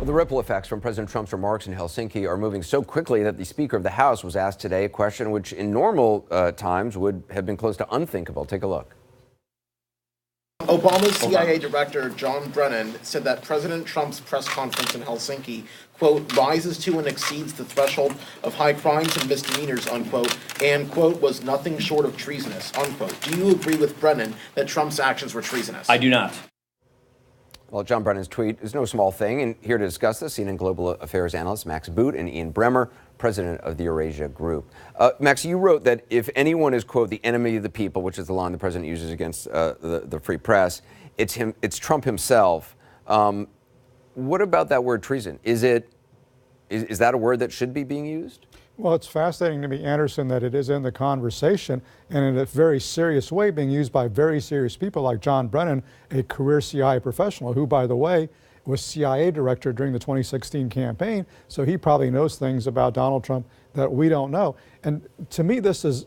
Well, the ripple effects from President Trump's remarks in Helsinki are moving so quickly that the Speaker of the House was asked today a question which in normal times would have been close to unthinkable. Take a look. Obama's CIA Director John Brennan said that President Trump's press conference in Helsinki, quote, rises to and exceeds the threshold of high crimes and misdemeanors, unquote, and, quote, was nothing short of treasonous, unquote. Do you agree with Brennan that Trump's actions were treasonous? I do not. Well, John Brennan's tweet is no small thing, and here to discuss this, CNN Global Affairs analyst Max Boot and Ian Bremmer, president of the Eurasia Group. Max, you wrote that if anyone is, quote, the enemy of the people, which is the line the president uses against the free press, it's Trump himself. What about that word treason? Is that a word that should be being used? Well, it's fascinating to me, Anderson, that it is in the conversation and in a very serious way being used by very serious people like John Brennan, a career CIA professional who, by the way, was CIA director during the 2016 campaign. So he probably knows things about Donald Trump that we don't know. And to me, this is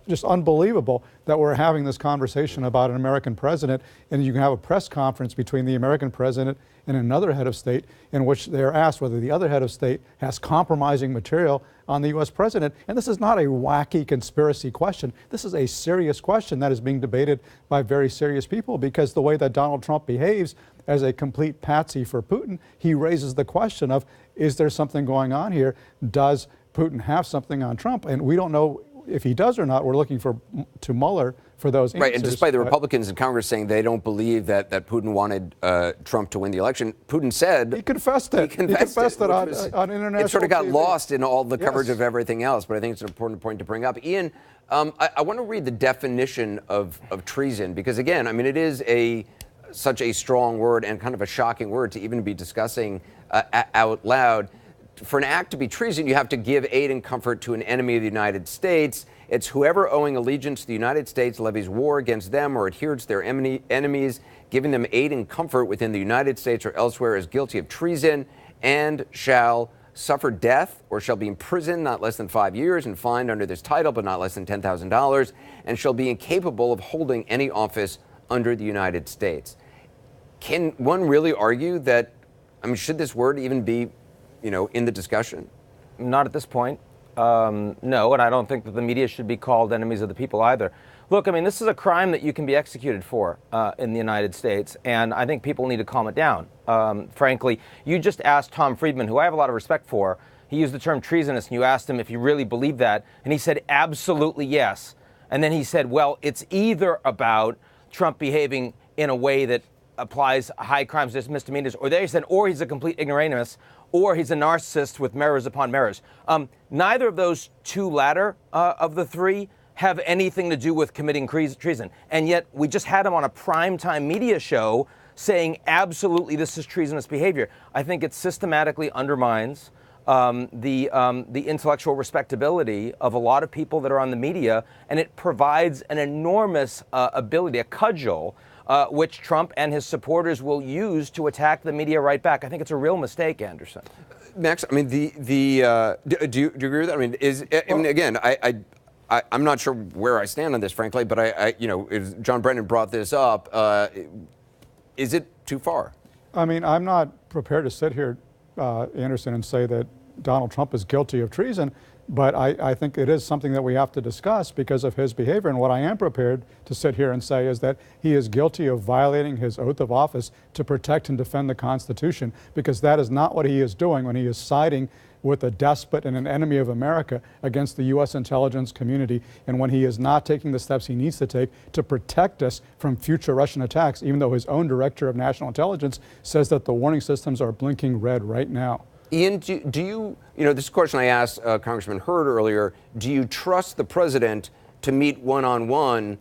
just unbelievable that we're having this conversation about an American president, and you can have a press conference between the American president and another head of state in which they're asked whether the other head of state has compromising material on the U.S. president. And this is not a wacky conspiracy question. This is a serious question that is being debated by very serious people, because the way that Donald Trump behaves as a complete patsy for Putin, he raises the question of, is there something going on here? Does Putin have something on Trump? And we don't know if he does or not. We're looking to Mueller for those answers. Right, and despite the Republicans in Congress saying they don't believe that Putin wanted Trump to win the election, Putin said... He confessed it. He confessed it on international It sort of got TV. lost in all the coverage of everything else, but I think it's an important point to bring up. Ian, I want to read the definition of treason, because again, I mean, it is such a strong word and kind of a shocking word to even be discussing out loud. For an act to be treason, you have to give aid and comfort to an enemy of the United States. It's whoever owing allegiance to the United States levies war against them or adheres to their enemies, giving them aid and comfort within the United States or elsewhere is guilty of treason and shall suffer death or shall be imprisoned not less than 5 years and fined under this title but not less than $10,000 and shall be incapable of holding any office under the United States. Can one really argue that, I mean, should this word even be in the discussion? Not at this point. No, and I don't think that the media should be called enemies of the people either. Look, I mean, this is a crime that you can be executed for in the United States, and I think people need to calm it down. Frankly, you just asked Tom Friedman, who I have a lot of respect for, he used the term treasonous, and you asked him if he really believed that, and he said absolutely yes. And then he said, well, it's either about Trump behaving in a way that applies high crimes as misdemeanors, or they said, or he's a complete ignoramus, or he's a narcissist with mirrors upon mirrors. Neither of those two latter of the three have anything to do with committing treason. And yet we just had him on a primetime media show saying absolutely this is treasonous behavior. I think it systematically undermines the intellectual respectability of a lot of people that are on the media, and it provides an enormous ability, a cudgel, which Trump and his supporters will use to attack the media right back. I think it's a real mistake, Anderson. Max, I mean, do you agree with that? I mean, again, I'm not sure where I stand on this, frankly, but John Brennan brought this up. Is it too far? I mean, I'm not prepared to sit here, Anderson, and say that Donald Trump is guilty of treason, but I think it is something that we have to discuss because of his behavior. And what I am prepared to sit here and say is that he is guilty of violating his oath of office to protect and defend the Constitution, because that is not what he is doing when he is siding with a despot and an enemy of America against the U.S. intelligence community, and when he is not taking the steps he needs to take to protect us from future Russian attacks, even though his own director of national intelligence says that the warning systems are blinking red right now. Ian, do you this question I asked Congressman Hurd earlier, do you trust the president to meet one-on-one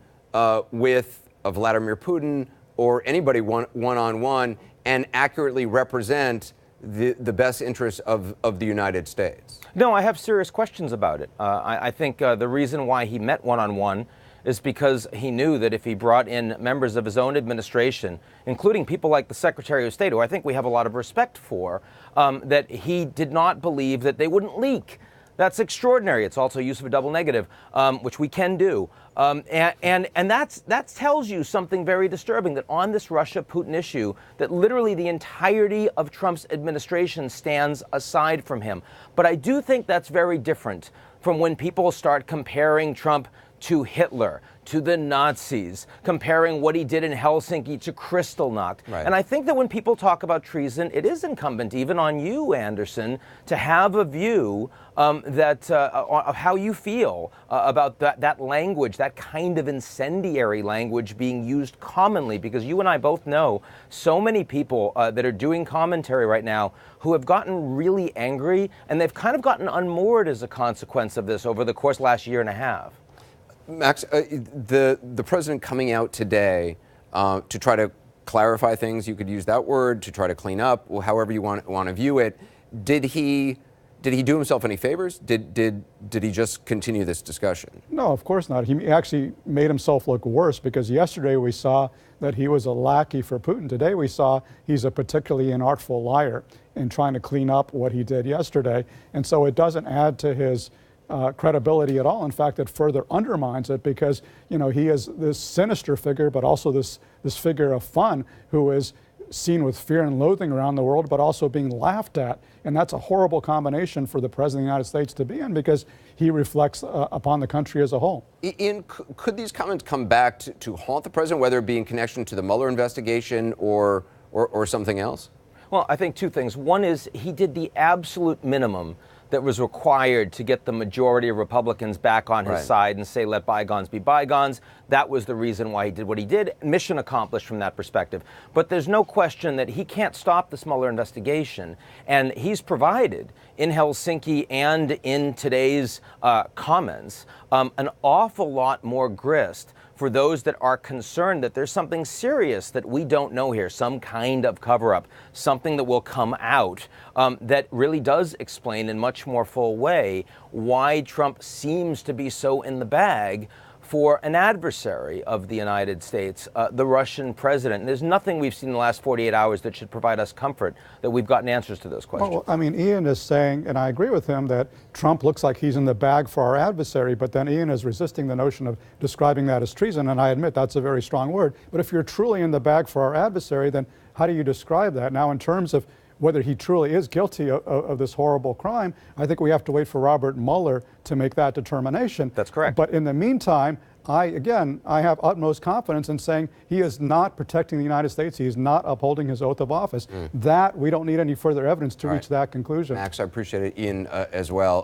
with Vladimir Putin or anybody one-on-one and accurately represent the best interests of the United States? No, I have serious questions about it. I think the reason why he met one-on-one is because he knew that if he brought in members of his own administration, including people like the Secretary of State, who I think we have a lot of respect for, that he did not believe that they wouldn't leak That's extraordinary. It's also use of a double negative, which we can do. And that tells you something very disturbing, that on this Russia-Putin issue, that literally the entirety of Trump's administration stands aside from him. But I do think that's very different from when people start comparing Trump to Hitler, to the Nazis, comparing what he did in Helsinki to Kristallnacht. Right. And I think that when people talk about treason, it is incumbent even on you, Anderson, to have a view of how you feel about that language, that kind of incendiary language being used commonly, because you and I both know so many people that are doing commentary right now who have gotten really angry, and they've kind of gotten unmoored as a consequence of this over the course of the last year and a half. Max, the president coming out today to try to clarify things, you could use that word, to try to clean up, however you want to view it. Did he do himself any favors? Did he just continue this discussion? No, of course not. He actually made himself look worse, because yesterday we saw that he was a lackey for Putin. Today we saw he's a particularly inartful liar in trying to clean up what he did yesterday. And so it doesn't add to his credibility at all. In fact, it further undermines it, because, you know, he is this sinister figure, but also this figure of fun who is seen with fear and loathing around the world, but also being laughed at. And that's a horrible combination for the President of the United States to be in, because he reflects upon the country as a whole. Ian, could these comments come back to haunt the president, whether it be in connection to the Mueller investigation or something else? Well, I think two things. One is he did the absolute minimum that was required to get the majority of Republicans back on his side and say, let bygones be bygones. That was the reason why he did what he did. Mission accomplished from that perspective. But there's no question that he can't stop this Mueller investigation. And he's provided in Helsinki and in today's comments an awful lot more grist for those that are concerned that there's something serious that we don't know here, some kind of cover-up, something that will come out that really does explain in much more full way why Trump seems to be so in the bag for an adversary of the United States, the Russian president. And there's nothing we've seen in the last 48 hours that should provide us comfort that we've gotten answers to those questions. Well, I mean, Ian is saying, and I agree with him, that Trump looks like he's in the bag for our adversary, but then Ian is resisting the notion of describing that as treason, and I admit that's a very strong word. But if you're truly in the bag for our adversary, then how do you describe that? Now, in terms of whether he truly is guilty of this horrible crime, I think we have to wait for Robert Mueller to make that determination. That's correct. But in the meantime, I have utmost confidence in saying he is not protecting the United States. He is not upholding his oath of office. That, we don't need any further evidence to reach that conclusion. Max, I appreciate it. Ian, as well.